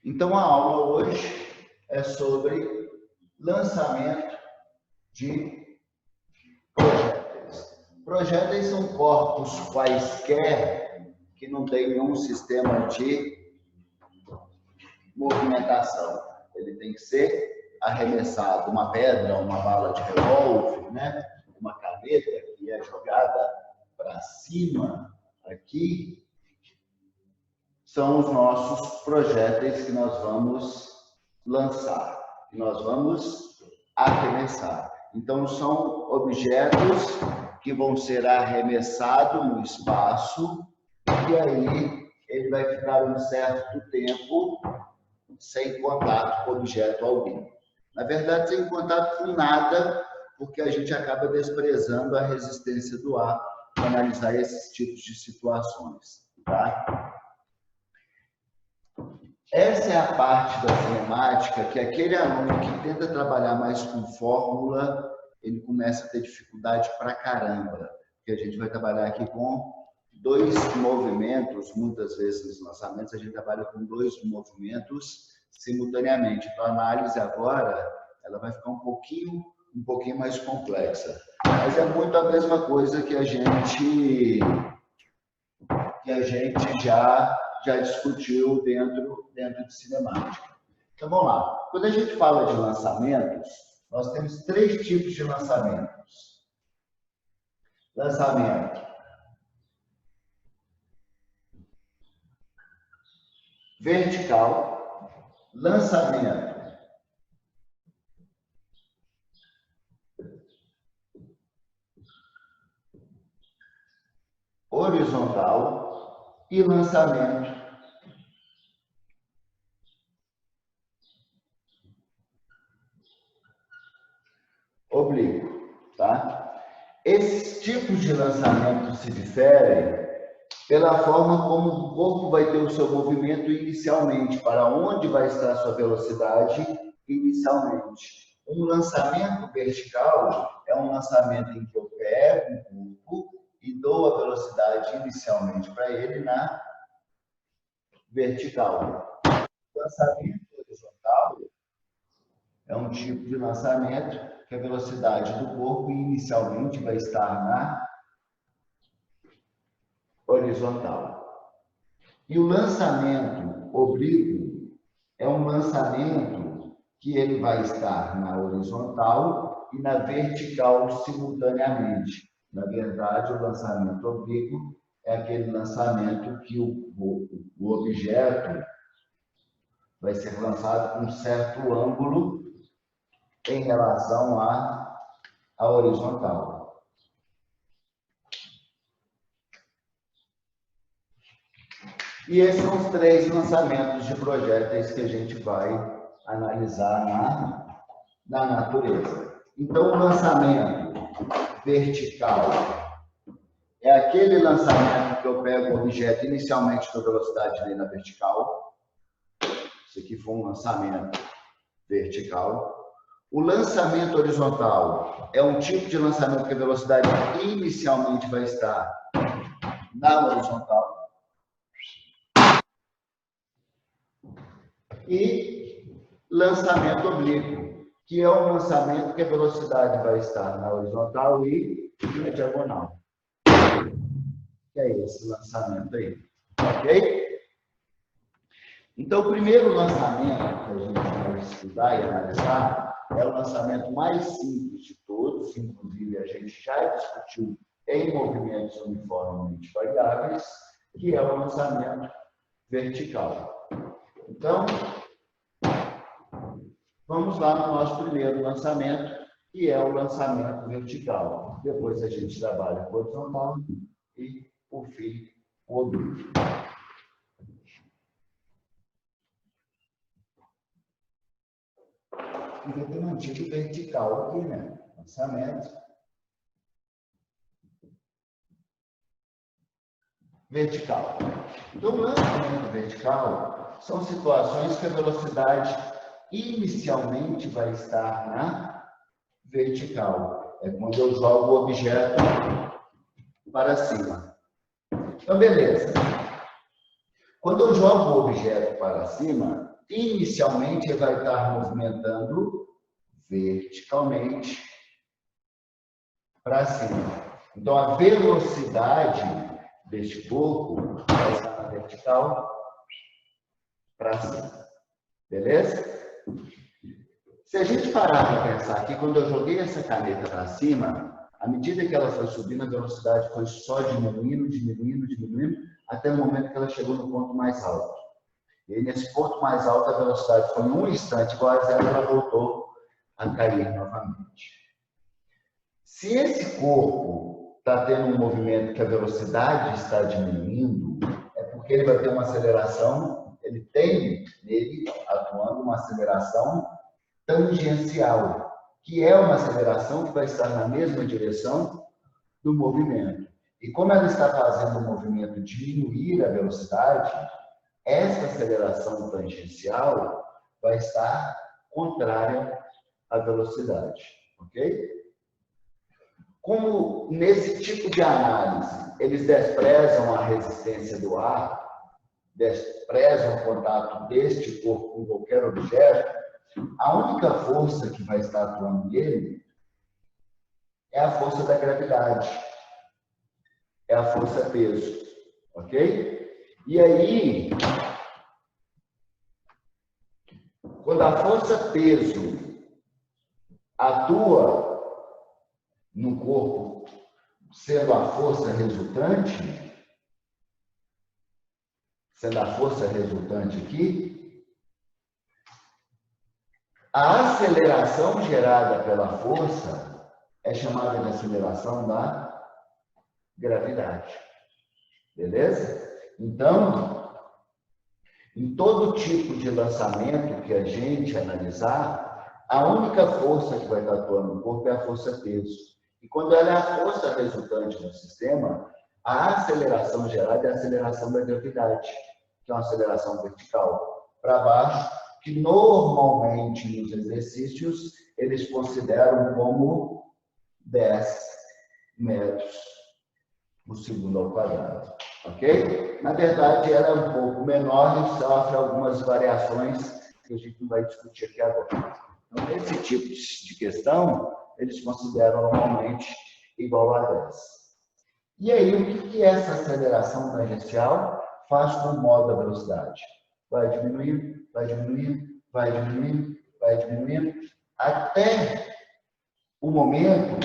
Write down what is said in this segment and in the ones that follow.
Então, a aula hoje é sobre lançamento de projéteis. Projéteis são corpos quaisquer que não têm nenhum sistema de movimentação. Ele tem que ser arremessado. Uma pedra, uma bala de revólver, né? Uma caneta que é jogada para cima aqui, são os nossos projéteis que nós vamos lançar, que nós vamos arremessar. Então, são objetos que vão ser arremessados no espaço e aí ele vai ficar um certo tempo sem contato com objeto algum. Na verdade, sem contato com nada, porque a gente acaba desprezando a resistência do ar para analisar esses tipos de situações, tá? Essa é a parte da cinemática que aquele aluno que tenta trabalhar mais com fórmula, ele começa a ter dificuldade pra caramba, porque a gente vai trabalhar aqui com dois movimentos, muitas vezes nos lançamentos a gente trabalha com dois movimentos simultaneamente. Então a análise agora, ela vai ficar um pouquinho mais complexa, mas é muito a mesma coisa que a gente já discutiu dentro de cinemática. Então, vamos lá. Quando a gente fala de lançamentos, nós temos três tipos de lançamentos. Lançamento vertical, lançamento horizontal e lançamento oblíquo, tá? Esses tipos de lançamento se diferem pela forma como o corpo vai ter o seu movimento inicialmente, para onde vai estar a sua velocidade inicialmente. Um lançamento vertical é um lançamento em que eu pego um corpo e dou a velocidade inicialmente para ele na vertical. Lançamento horizontal é um tipo de lançamento que a velocidade do corpo inicialmente vai estar na horizontal. E o lançamento oblíquo é um lançamento que ele vai estar na horizontal e na vertical simultaneamente. Na verdade, o lançamento oblíquo é aquele lançamento que o objeto vai ser lançado com um certo ângulo em relação à horizontal. E esses são os três lançamentos de projéteis que a gente vai analisar na natureza. Então, o lançamento vertical é aquele lançamento que eu pego o objeto inicialmente com velocidade dele na vertical. Isso aqui foi um lançamento vertical. O lançamento horizontal é um tipo de lançamento que a velocidade inicialmente vai estar na horizontal. E lançamento oblíquo, que é um lançamento que a velocidade vai estar na horizontal e na diagonal. Que é esse lançamento aí, ok? Então, o primeiro lançamento que a gente vai estudar e analisar é o lançamento mais simples de todos, inclusive a gente já discutiu em movimentos uniformemente variáveis, que é o lançamento vertical. Então, vamos lá no nosso primeiro lançamento, que é o lançamento vertical. Depois a gente trabalha com o horizontal e, por fim, o oblíquo. Devia ter mantido vertical aqui, né? Lançamento vertical. Então, o lançamento vertical são situações que a velocidade inicialmente vai estar na vertical. É quando eu jogo o objeto para cima. Então, beleza. Quando eu jogo o objeto para cima, inicialmente ele vai estar movimentando verticalmente para cima. Então, a velocidade deste corpo vai estar na vertical para cima. Beleza? Se a gente parar para pensar aqui, quando eu joguei essa caneta para cima, à medida que ela foi subindo, a velocidade foi só diminuindo, diminuindo, diminuindo, até o momento que ela chegou no ponto mais alto. E aí, nesse ponto mais alto, a velocidade foi em um instante igual a zero, ela voltou a cair novamente. Se esse corpo está tendo um movimento que a velocidade está diminuindo, é porque ele vai ter uma aceleração, ele tem nele, atuando, uma aceleração tangencial, que é uma aceleração que vai estar na mesma direção do movimento. E como ela está fazendo o movimento diminuir a velocidade, essa aceleração tangencial vai estar contrária à velocidade, ok? Como nesse tipo de análise eles desprezam a resistência do ar, desprezam o contato deste corpo com qualquer objeto, a única força que vai estar atuando nele é a força da gravidade, é a força peso, ok? E aí, quando a força peso atua no corpo, sendo a força resultante aqui, a aceleração gerada pela força é chamada de aceleração da gravidade. Beleza? Então, em todo tipo de lançamento que a gente analisar, a única força que vai estar atuando no corpo é a força-peso. E quando ela é a força resultante do sistema, a aceleração gerada é a aceleração da gravidade, que é uma aceleração vertical para baixo, que normalmente nos exercícios eles consideram como 10 metros por segundo ao quadrado, ok? Na verdade, ela é um pouco menor e sofre algumas variações que a gente não vai discutir aqui agora. Então, nesse tipo de questão, eles consideram normalmente igual a 10. E aí, o que essa aceleração tangencial faz com o modo da velocidade? Vai diminuindo, vai diminuindo, vai diminuindo, vai diminuindo, até o momento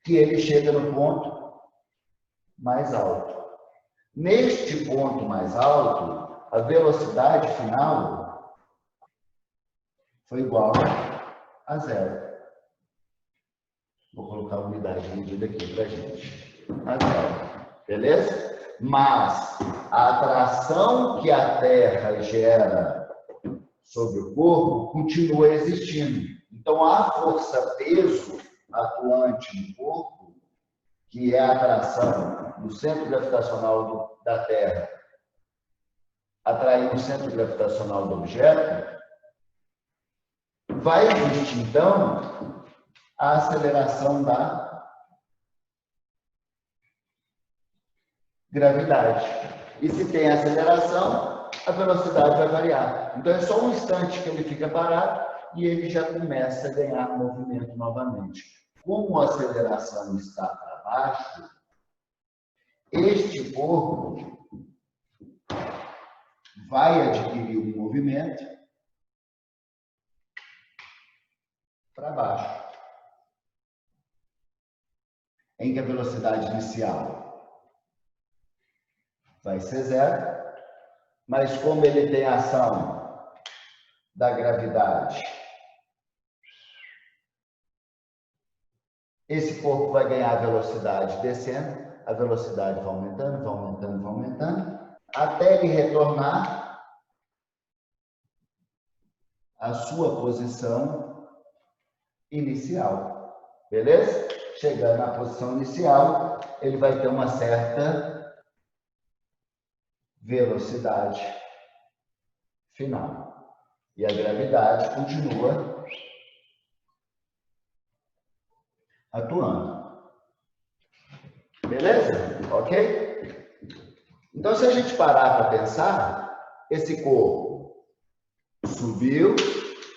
que ele chega no ponto mais alto. Neste ponto mais alto, a velocidade final foi igual a zero. Vou colocar a unidade de medida aqui para a gente. A zero. Beleza? Mas a atração que a Terra gera sobre o corpo continua existindo. Então, a força-peso atuante no corpo, que é a atração do centro gravitacional da Terra, atraindo o centro gravitacional do objeto, vai existir, então, a aceleração da gravidade. E se tem aceleração, a velocidade vai variar. Então, é só um instante que ele fica parado e ele já começa a ganhar movimento novamente. Como a aceleração está para baixo, este corpo vai adquirir um movimento para baixo, em que a velocidade inicial vai ser zero, mas como ele tem a ação da gravidade, esse corpo vai ganhar velocidade descendo, a velocidade vai aumentando, vai aumentando, vai aumentando, até ele retornar à sua posição inicial. Beleza? Chegando na posição inicial, ele vai ter uma certa velocidade final. E a gravidade continua atuando. Beleza? Ok? Então, se a gente parar para pensar, esse corpo subiu,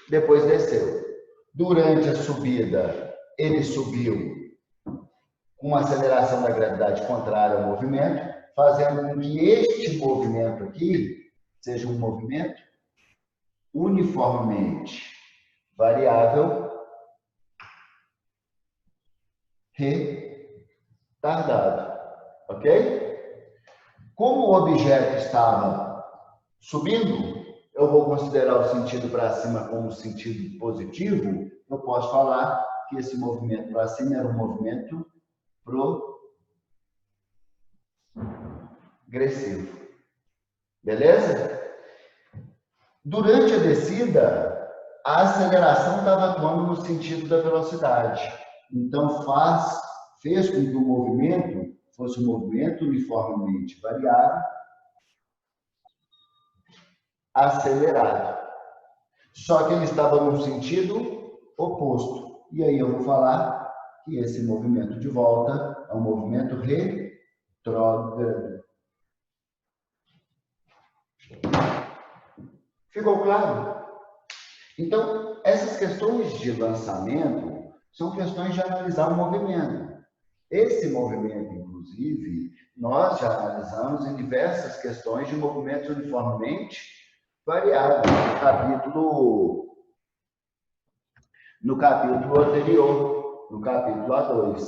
depois desceu. Durante a subida, ele subiu com uma aceleração da gravidade contrária ao movimento, fazendo com que este movimento aqui seja um movimento uniformemente variável, retardado. Ok? Como o objeto estava subindo, eu vou considerar o sentido para cima como sentido positivo, eu posso falar que esse movimento para cima era um movimento progressivo. Beleza? Durante a descida, a aceleração estava atuando no sentido da velocidade. Então, fez com que o movimento fosse um movimento uniformemente variável, acelerado. Só que ele estava no sentido oposto. E aí eu vou falar que esse movimento de volta é um movimento retrógrado. Ficou claro? Então, essas questões de lançamento são questões de analisar o movimento. Esse movimento, inclusive, nós já analisamos em diversas questões de movimentos uniformemente variáveis, no capítulo anterior, no capítulo A2.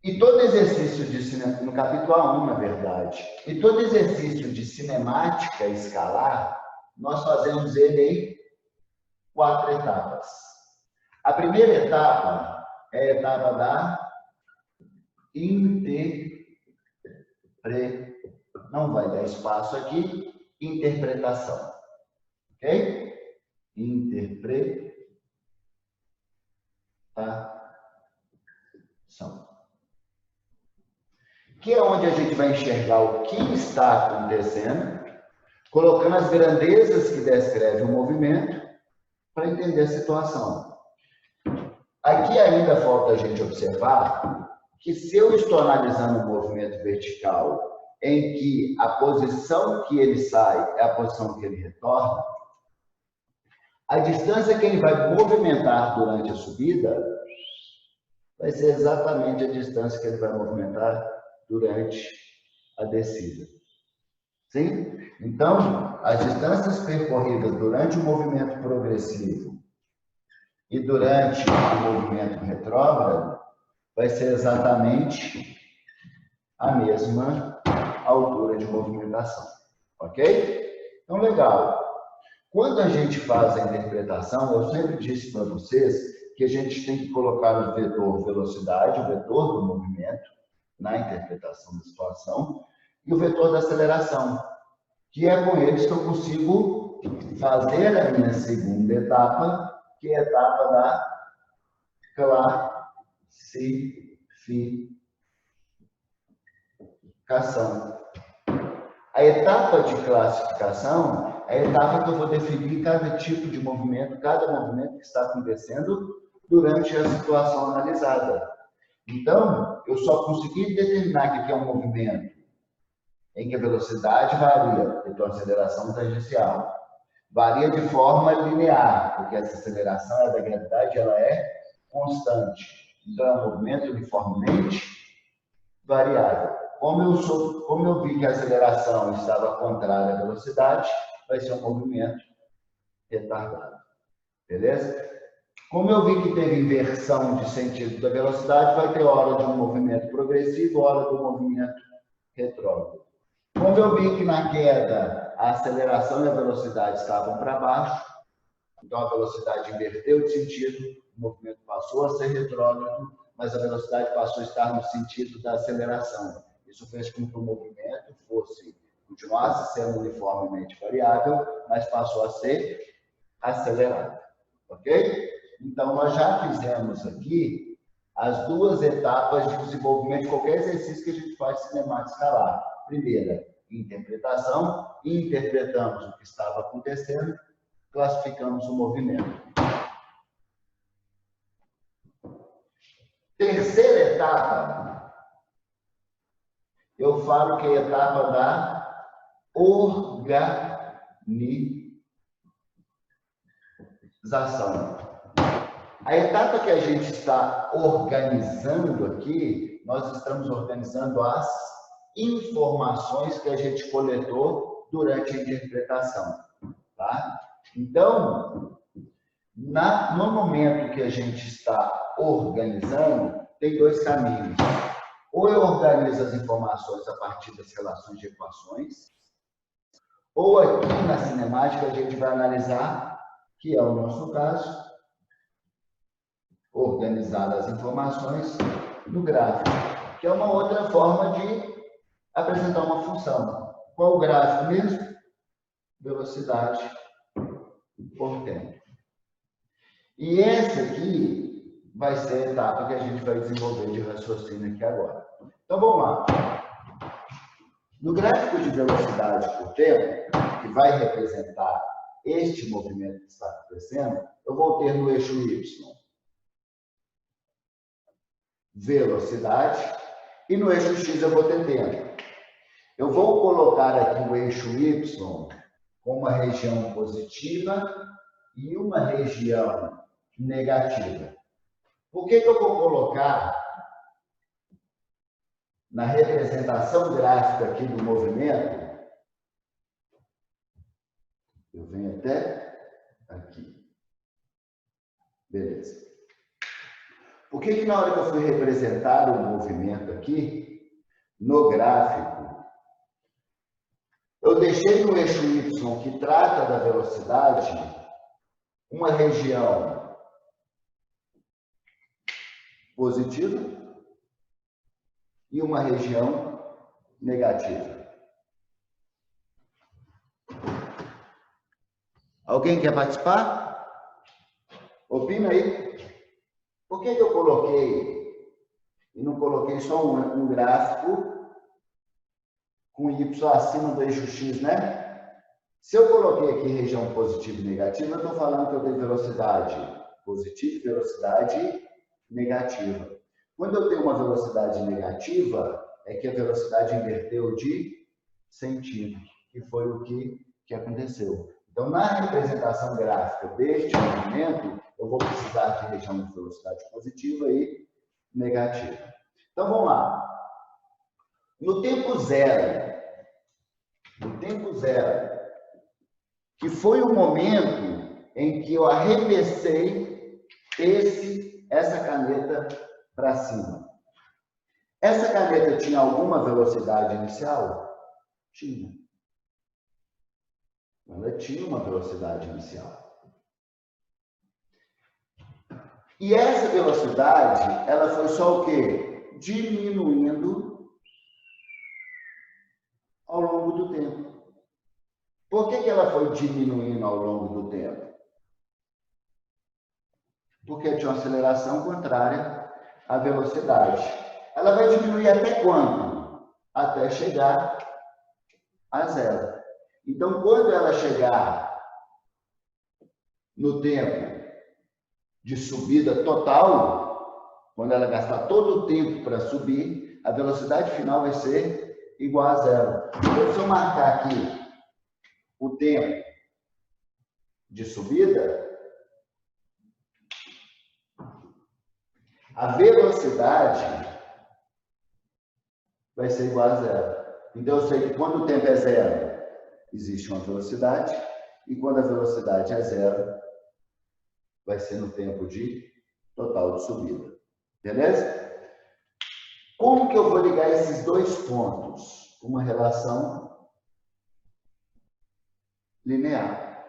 E todo exercício de no capítulo A1, na verdade, e todo exercício de cinemática escalar, nós fazemos ele em 4 etapas. A primeira etapa é a etapa da não vai dar espaço aqui, interpretação. Ok? Interpretação. Que é onde a gente vai enxergar o que está acontecendo, colocando as grandezas que descrevem o movimento para entender a situação. Aqui ainda falta a gente observar que se eu estou analisando um movimento vertical em que a posição que ele sai é a posição que ele retorna, a distância que ele vai movimentar durante a subida vai ser exatamente a distância que ele vai movimentar durante a descida. Sim? Então, as distâncias percorridas durante o movimento progressivo e durante o movimento retrógrado vai ser exatamente a mesma altura de movimentação. Ok? Então, legal. Quando a gente faz a interpretação, eu sempre disse para vocês que a gente tem que colocar o vetor velocidade, o vetor do movimento, na interpretação da situação, e o vetor da aceleração, que é com eles que eu consigo fazer a minha segunda etapa, que é a etapa da classificação. A etapa de classificação é a etapa que eu vou definir cada tipo de movimento, cada movimento que está acontecendo durante a situação analisada. Então, eu só consegui determinar que aqui é um movimento em que a velocidade varia, então a aceleração tangencial. Varia de forma linear, porque essa aceleração da gravidade ela é constante. Então, é um movimento uniformemente variável. Como eu vi que a aceleração estava contrária à velocidade, vai ser um movimento retardado. Beleza? Como eu vi que teve inversão de sentido da velocidade, vai ter hora de um movimento progressivo, hora do movimento retrógrado. Como eu vi que na queda a aceleração e a velocidade estavam para baixo, então a velocidade inverteu de sentido, o movimento passou a ser retrógrado, mas a velocidade passou a estar no sentido da aceleração. Isso fez com que o movimento continuasse sendo uniformemente variável, mas passou a ser acelerado. Ok? Então, nós já fizemos aqui as 2 etapas de desenvolvimento de qualquer exercício que a gente faz cinemática escalar. Primeira, interpretação, interpretamos o que estava acontecendo, classificamos o movimento. Terceira etapa, eu falo que é a etapa da organização. A etapa que a gente está organizando aqui, nós estamos organizando as informações que a gente coletou durante a interpretação, tá? Então, no momento que a gente está organizando, tem dois caminhos. Ou eu organizo as informações a partir das relações de equações, ou aqui na cinemática a gente vai analisar, que é o nosso caso, organizar as informações no gráfico, que é uma outra forma de apresentar uma função. Qual o gráfico mesmo? Velocidade por tempo. E essa aqui vai ser a etapa que a gente vai desenvolver de raciocínio aqui agora. Então, vamos lá. No gráfico de velocidade por tempo, que vai representar este movimento que está acontecendo, eu vou ter no eixo Y velocidade e no eixo X eu vou ter tempo. Eu vou colocar aqui o eixo Y com uma região positiva e uma região negativa. Por que eu vou colocar na representação gráfica aqui do movimento? Eu venho até aqui. Beleza. Por que na hora que eu fui representar o movimento aqui, no gráfico, eu deixei no eixo Y, que trata da velocidade, uma região positiva e uma região negativa? Alguém quer participar? Opina aí. Por que eu coloquei e não coloquei só um gráfico com Y acima do eixo X, né? Se eu coloquei aqui região positiva e negativa, eu estou falando que eu tenho velocidade positiva e velocidade negativa. Quando eu tenho uma velocidade negativa, é que a velocidade inverteu de sentido, que foi o que aconteceu. Então, na representação gráfica deste movimento, eu vou precisar de região de velocidade positiva e negativa. Então, vamos lá. No tempo zero, que foi o momento em que eu arremessei essa caneta para cima. Essa caneta tinha alguma velocidade inicial? Tinha. Ela tinha uma velocidade inicial. E essa velocidade, ela foi só o quê? Diminuindo ao longo do tempo. Por que ela foi diminuindo ao longo do tempo? Porque tinha uma aceleração contrária à velocidade. Ela vai diminuir até quando? Até chegar a zero. Então, quando ela chegar no tempo de subida total, quando ela gastar todo o tempo para subir, a velocidade final vai ser igual a zero. Então, se eu marcar aqui o tempo de subida, a velocidade vai ser igual a zero. Então, eu sei que quando o tempo é zero, existe uma velocidade, e quando a velocidade é zero, vai ser no tempo de total de subida. Beleza? Como que eu vou ligar esses dois pontos? Uma relação linear.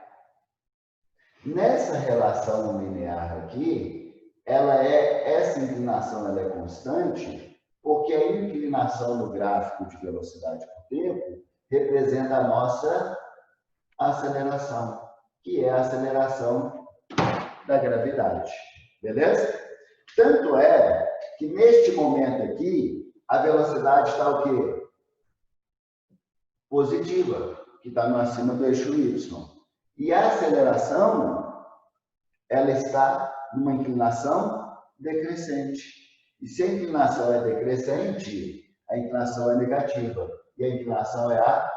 Nessa relação linear aqui, essa inclinação ela é constante, porque a inclinação no gráfico de velocidade por tempo representa a nossa aceleração, que é a aceleração da gravidade. Beleza? Tanto é que neste momento aqui, a velocidade está o quê? Positiva, que está acima do eixo Y. E a aceleração, ela está numa inclinação decrescente. E se a inclinação é decrescente, a inclinação é negativa. E a inclinação é a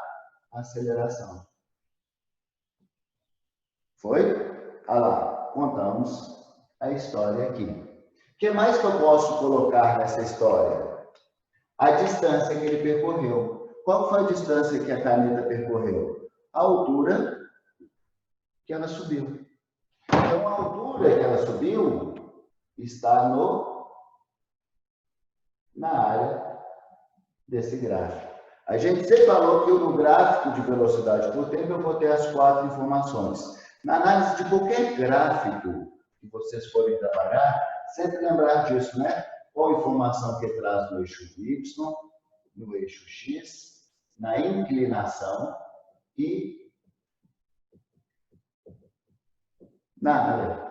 aceleração. Foi? Olha lá. contamos a história aqui. O que mais que eu posso colocar nessa história? A distância que ele percorreu. Qual foi a distância que a caneta percorreu? A altura que ela subiu. Então, a altura que ela subiu está na área desse gráfico. A gente sempre falou que no gráfico de velocidade por tempo eu vou ter as 4 informações. Na análise de qualquer gráfico que vocês forem trabalhar, sempre lembrar disso, né? Qual a informação que traz no eixo Y, no eixo X, na inclinação e na área.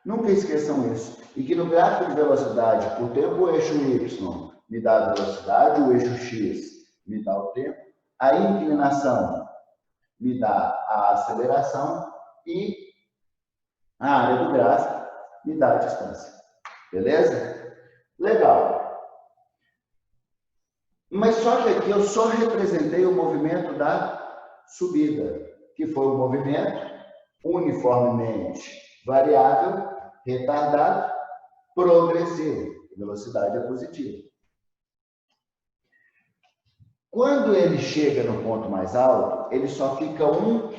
Nunca esqueçam isso. E que no gráfico de velocidade por tempo, o eixo Y me dá a velocidade, o eixo X me dá o tempo, a inclinação me dá a aceleração e a área do gráfico me dá a distância. Beleza? Legal. Mas só que aqui eu só representei o movimento da subida, que foi um movimento uniformemente variável, retardado, progressivo. Velocidade é positiva. Quando ele chega no ponto mais alto, ele só fica um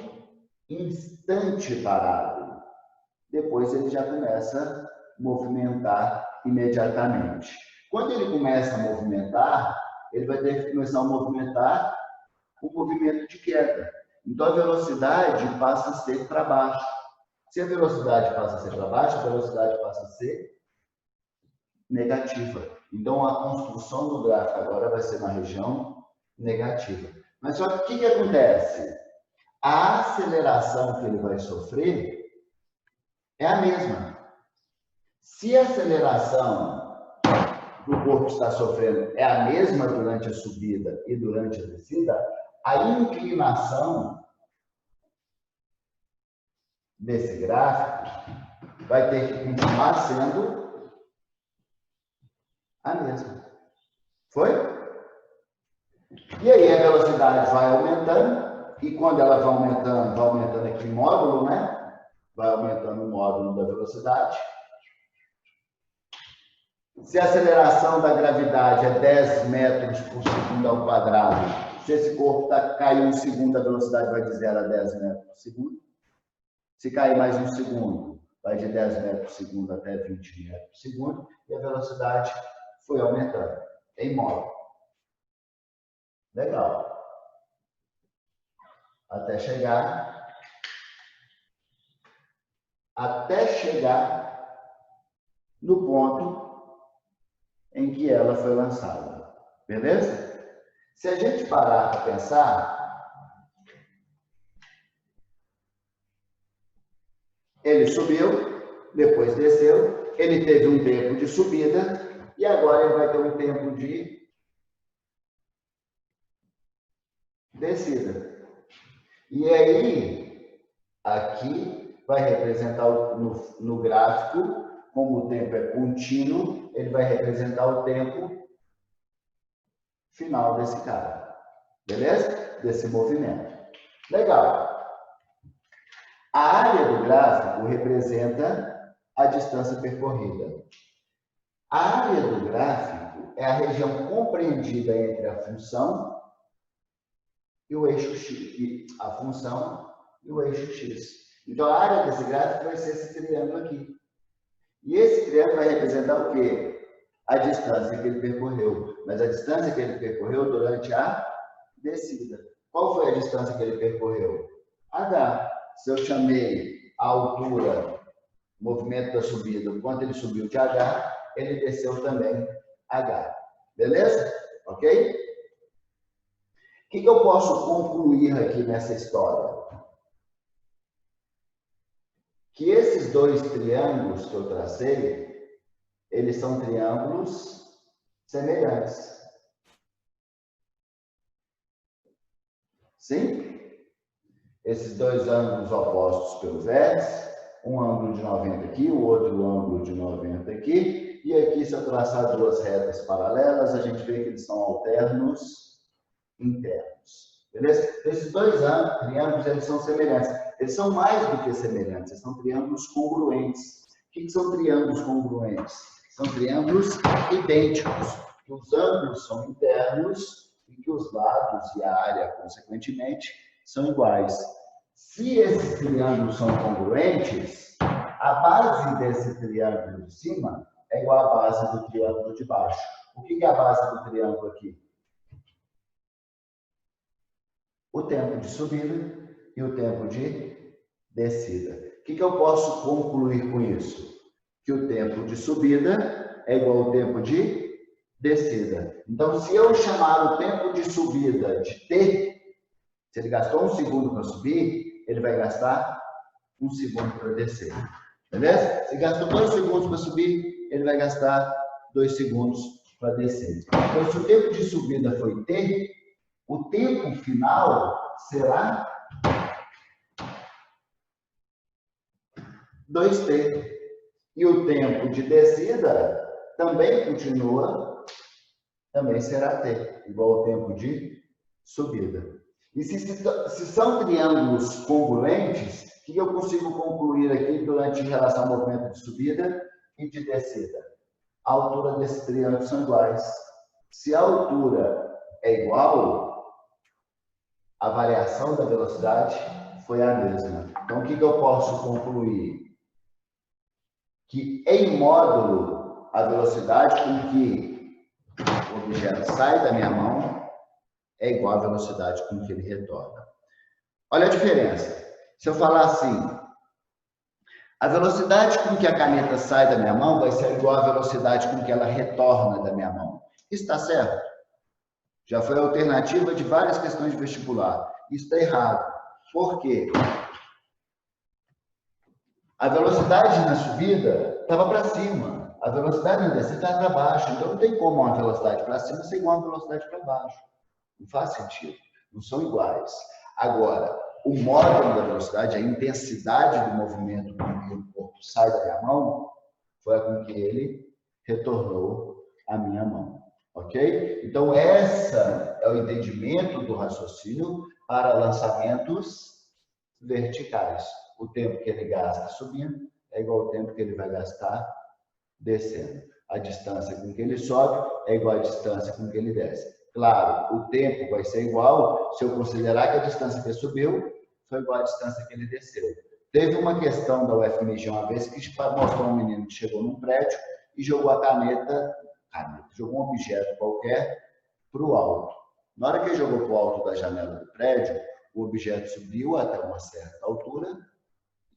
instante parado. Depois ele já começa a movimentar imediatamente. Quando ele começa a movimentar, ele vai ter que começar a movimentar o movimento de queda. Então a velocidade passa a ser para baixo. Se a velocidade passa a ser para baixo, a velocidade passa a ser negativa. Então a construção do gráfico agora vai ser na região negativa. Mas só que o que acontece? A aceleração que ele vai sofrer é a mesma. Se a aceleração que o corpo está sofrendo é a mesma durante a subida e durante a descida, a inclinação desse gráfico vai ter que continuar sendo a mesma. Foi? E aí a velocidade vai aumentando, e quando ela vai aumentando aqui o módulo, né? Vai aumentando o módulo da velocidade. Se a aceleração da gravidade é 10 metros por segundo ao quadrado, se esse corpo caiu um segundo, a velocidade vai de 0 a 10 metros por segundo. Se cair mais um segundo, vai de 10 metros por segundo até 20 metros por segundo, e a velocidade foi aumentando em módulo. Legal. Até chegar no ponto em que ela foi lançada. Beleza? Se a gente parar para pensar, ele subiu, depois desceu, ele teve um tempo de subida e agora ele vai ter um tempo de descida. E aí, aqui vai representar no gráfico, como o tempo é contínuo, ele vai representar o tempo final desse cara. Beleza? Desse movimento. Legal. A área do gráfico representa a distância percorrida. A área do gráfico é a região compreendida entre a função e o eixo X, a função e o eixo X. Então, a área desse gráfico vai ser esse triângulo aqui. E esse triângulo vai representar o quê? A distância que ele percorreu. Mas a distância que ele percorreu durante a descida. Qual foi a distância que ele percorreu? H. Se eu chamei a altura, movimento da subida, quanto ele subiu de H, ele desceu também H. Beleza? Ok? O que eu posso concluir aqui nessa história? Que esses dois triângulos que eu tracei, eles são triângulos semelhantes. Sim? Esses dois ângulos opostos pelo vértice, um ângulo de 90 aqui, o outro ângulo de 90 aqui, e aqui, se eu traçar duas retas paralelas, a gente vê que eles são alternos internos. Beleza? Então, esses dois triângulos, eles são semelhantes. Eles são mais do que semelhantes, eles são triângulos congruentes. O que são triângulos congruentes? São triângulos idênticos, que os ângulos são internos e que os lados e a área, consequentemente, são iguais. Se esses triângulos são congruentes, a base desse triângulo de cima é igual à base do triângulo de baixo. O que é a base do triângulo aqui? O tempo de subida e o tempo de descida. O que eu posso concluir com isso? Que o tempo de subida é igual ao tempo de descida. Então, se eu chamar o tempo de subida de T, se ele gastou 1 segundo para subir, ele vai gastar 1 segundo para descer. Beleza? Se gastou 2 segundos para subir, ele vai gastar 2 segundos para descer. Então, se o tempo de subida foi T, o tempo final será 2t. E o tempo de descida também continua, também será t, igual ao tempo de subida. E se são triângulos congruentes, o que eu consigo concluir aqui durante relação ao movimento de subida e de descida? A altura desses triângulos são iguais. Se a altura é igual, a variação da velocidade foi a mesma. Então, o que eu posso concluir? Que em módulo, a velocidade com que o objeto sai da minha mão é igual à velocidade com que ele retorna. Olha a diferença. Se eu falar assim, a velocidade com que a caneta sai da minha mão vai ser igual à velocidade com que ela retorna da minha mão. Isso está certo? Já foi a alternativa de várias questões de vestibular. Isso está errado. Por quê? A velocidade na subida estava para cima. A velocidade na descida estava para baixo. Então, não tem como uma velocidade para cima ser igual a uma velocidade para baixo. Não faz sentido. Não são iguais. Agora, o módulo da velocidade, a intensidade do movimento com que o corpo sai da minha mão, foi a com que ele retornou à minha mão. Ok? Então, essa é o entendimento do raciocínio para lançamentos verticais. O tempo que ele gasta subindo é igual ao tempo que ele vai gastar descendo. A distância com que ele sobe é igual à distância com que ele desce. Claro, o tempo vai ser igual se eu considerar que a distância que ele subiu foi igual à distância que ele desceu. Teve uma questão da UFMG uma vez que mostrou um menino que chegou num prédio e jogou a caneta, jogou um objeto qualquer para o alto. Na hora que ele jogou para o alto da janela do prédio, o objeto subiu até uma certa altura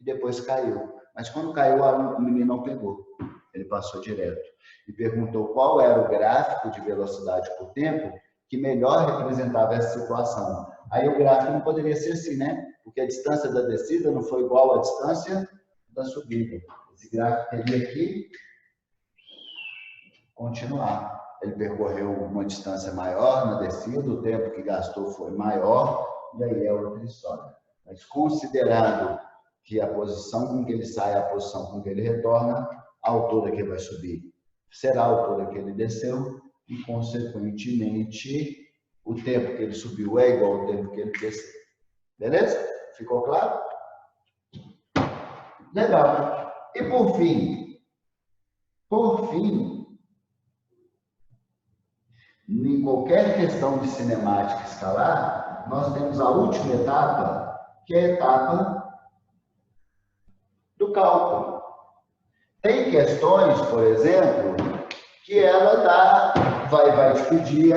e depois caiu. Mas quando caiu, o menino não pegou. Ele passou direto. E perguntou qual era o gráfico de velocidade por tempo que melhor representava essa situação. Aí o gráfico não poderia ser assim, né? Porque a distância da descida não foi igual à distância da subida. Esse gráfico teria que continuar. Ele percorreu uma distância maior na descida, o tempo que gastou foi maior, e aí é outra história. Mas considerando que a posição com que ele sai é a posição com que ele retorna, a altura que vai subir será a altura que ele desceu, e, consequentemente, o tempo que ele subiu é igual ao tempo que ele desceu. Beleza? Ficou claro? Legal. E por fim, em qualquer questão de cinemática escalar, nós temos a última etapa, que é a etapa do cálculo. Tem questões, por exemplo, que ela vai te pedir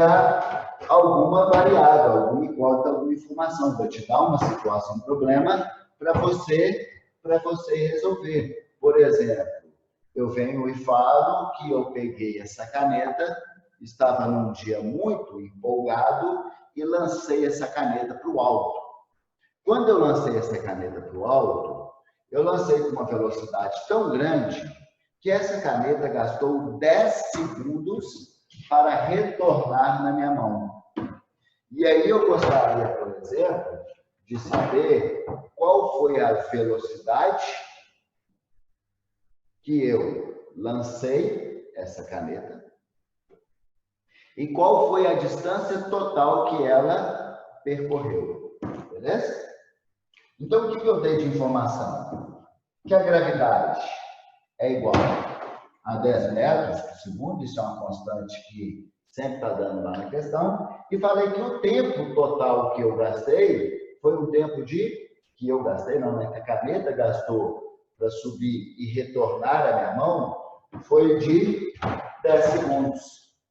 alguma variável, alguma incógnita, alguma informação, vai te dar uma situação, um problema para você resolver. Por exemplo, eu venho e falo que eu peguei essa caneta, estava num dia muito empolgado e lancei essa caneta para o alto. Quando eu lancei essa caneta para o alto, eu lancei com uma velocidade tão grande que essa caneta gastou 10 segundos para retornar na minha mão. E aí eu gostaria, por exemplo, de saber qual foi a velocidade que eu lancei essa caneta e qual foi a distância total que ela percorreu. Beleza? Então, o que eu dei de informação? Que a gravidade é igual a 10 metros por segundo, isso é uma constante que sempre está dando lá na questão, e falei que o tempo total que eu gastei foi um tempo que eu gastei, não, né? Que a caneta gastou para subir e retornar a minha mão, foi de 10 segundos.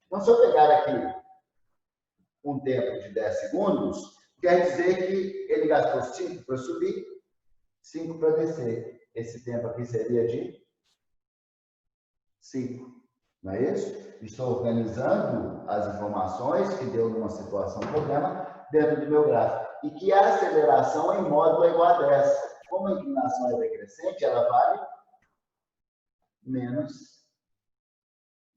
Então, se eu pegar aqui um tempo de 10 segundos, quer dizer que ele gastou 5 para subir, 5 para descer. Esse tempo aqui seria de 5. Não é isso? Estou organizando as informações que deu numa situação problema dentro do meu gráfico. E que a aceleração em módulo é igual a 10. Como a inclinação é decrescente, ela vale menos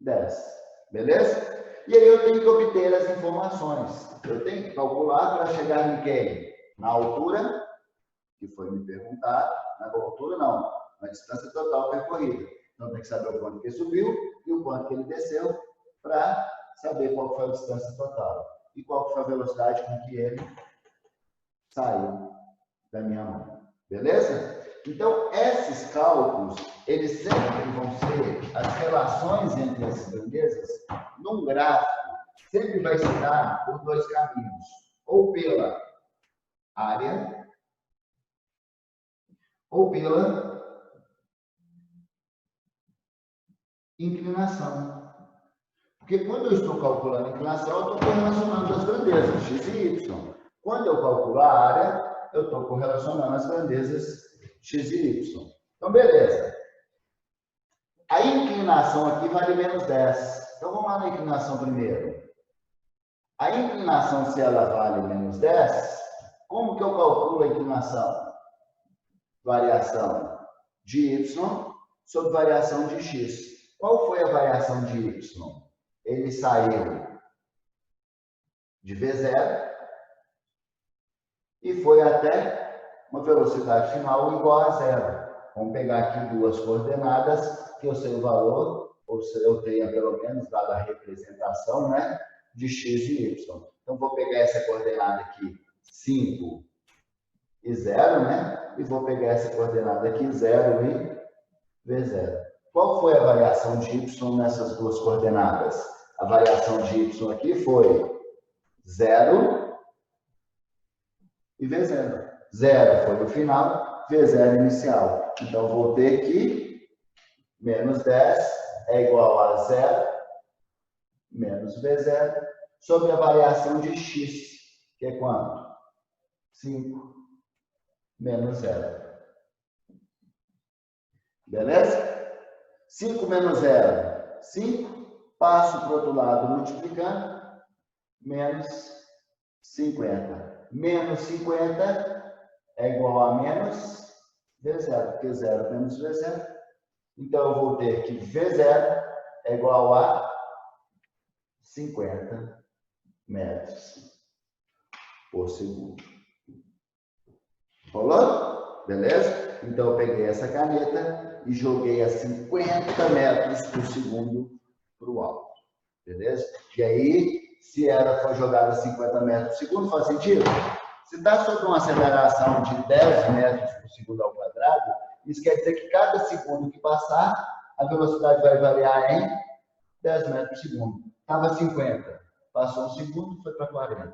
10. Beleza? E aí eu tenho que obter as informações. Eu tenho que calcular para chegar em quem? Na altura, que foi me perguntado. Na altura, não. Na distância total percorrida. Então, tem que saber o quanto que ele subiu e o quanto que ele desceu para saber qual foi a distância total. E qual foi a velocidade com que ele saiu da minha mão. Beleza? Então, esses cálculos, eles sempre vão ser as relações entre as grandezas num gráfico, sempre vai se dar por dois caminhos. Ou pela área, ou pela inclinação. Porque quando eu estou calculando a inclinação, eu estou correlacionando as grandezas, x e y. Quando eu calculo a área, eu estou correlacionando as grandezas x e y. Então, beleza. A inclinação aqui vale menos 10. Então, vamos lá na inclinação primeiro. A inclinação, se ela vale menos 10, como que eu calculo a inclinação? Variação de y sobre variação de x. Qual foi a variação de y? Ele saiu de V0 e foi até uma velocidade final igual a 0. Vamos pegar aqui duas coordenadas, que eu sei o valor, ou se eu tenha pelo menos dado a representação, né, de x e y. Então, vou pegar essa coordenada aqui, 5 e 0, né? E vou pegar essa coordenada aqui, 0 e V0. Qual foi a variação de y nessas duas coordenadas? A variação de y aqui foi 0 e V0. 0 foi o final, V0 inicial. Então, vou ter que menos 10 é igual a 0 menos V0 sobre a variação de x, que é quanto? 5 menos 0. Beleza? 5 menos 0, 5. Passo para o outro lado multiplicando, menos 50. Menos 50 é igual a menos V0, porque 0 menos V0. Então, eu vou ter que V0 é igual a 50 metros por segundo. Rolou? Beleza? Então, eu peguei essa caneta e joguei a 50 metros por segundo para o alto. Beleza? E aí, se ela for jogada a 50 metros por segundo, faz sentido? Se está sob uma aceleração de 10 metros por segundo ao quadrado, isso quer dizer que cada segundo que passar, a velocidade vai variar em 10 metros por segundo. Estava 50. Passou um segundo, foi para 40.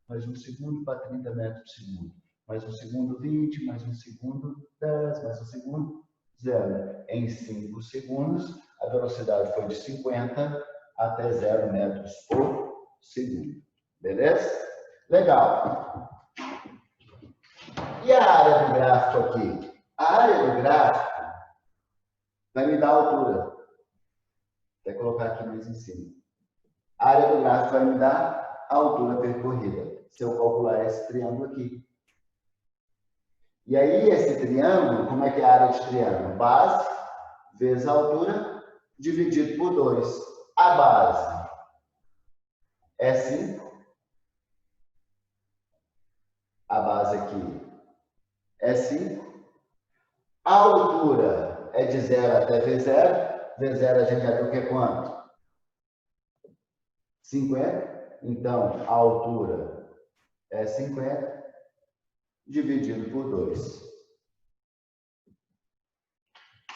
Mais um segundo para 30 metros por segundo. Mais um segundo, 20. Mais um segundo, 10. Mais um segundo, 0. Em 5 segundos, a velocidade foi de 50 até 0 metros por segundo. Beleza? Legal. E a área do gráfico aqui? A área do gráfico vai me dar a altura. Vou colocar aqui mais em cima. A área do gráfico vai me dar a altura percorrida. Se eu calcular esse triângulo aqui. E aí, esse triângulo, como é que é a área de triângulo? Base vezes a altura dividido por 2. A base é 5. A base aqui é 5. A altura é de 0 até V0. V0 a gente já viu que é quanto? 50. Então, a altura é 50 dividido por 2.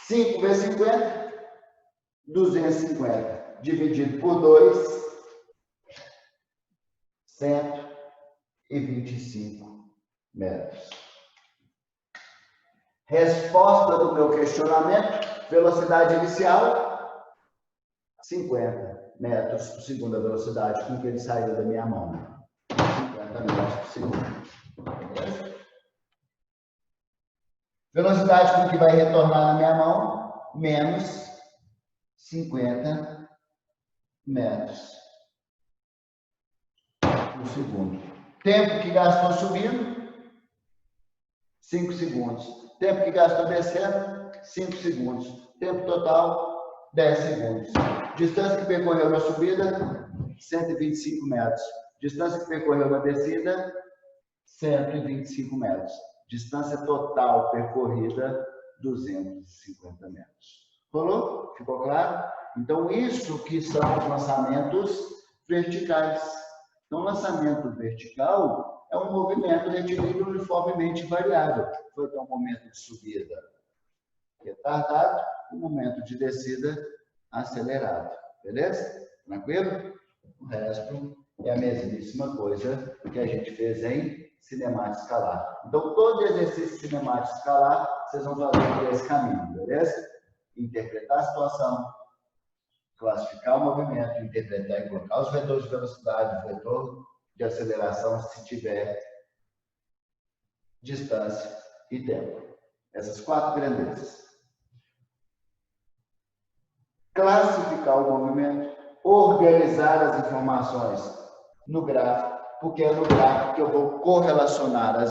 5 vezes 50, 250 dividido por 2, 125 metros. Resposta do meu questionamento: velocidade inicial, 50 metros por segundo a velocidade com que ele saiu da minha mão. 50 metros por segundo. Beleza? Velocidade com que vai retornar na minha mão, menos 50 metros por segundo. Tempo que gastou subindo, 5 segundos. Tempo que gastou descendo, 5 segundos. Tempo total, 10 segundos. Distância que percorreu na subida, 125 metros. Distância que percorreu na descida, 125 metros. Distância total percorrida, 250 metros. Rolou? Ficou claro? Então, isso que são os lançamentos verticais. Então, lançamento vertical é um movimento retilíneo uniformemente variável. Vai ter um momento de subida retardado, um momento de descida acelerado. Beleza? Tranquilo? O resto é a mesmíssima coisa que a gente fez em cinemática escalar. Então, todo exercício de cinemática escalar, vocês vão fazer por esse caminho, beleza? Interpretar a situação, classificar o movimento, interpretar e colocar os vetores de velocidade, o vetor de aceleração, se tiver distância e tempo. Essas 4 grandezas. Classificar o movimento, organizar as informações no gráfico, porque é no gráfico que eu vou correlacionar as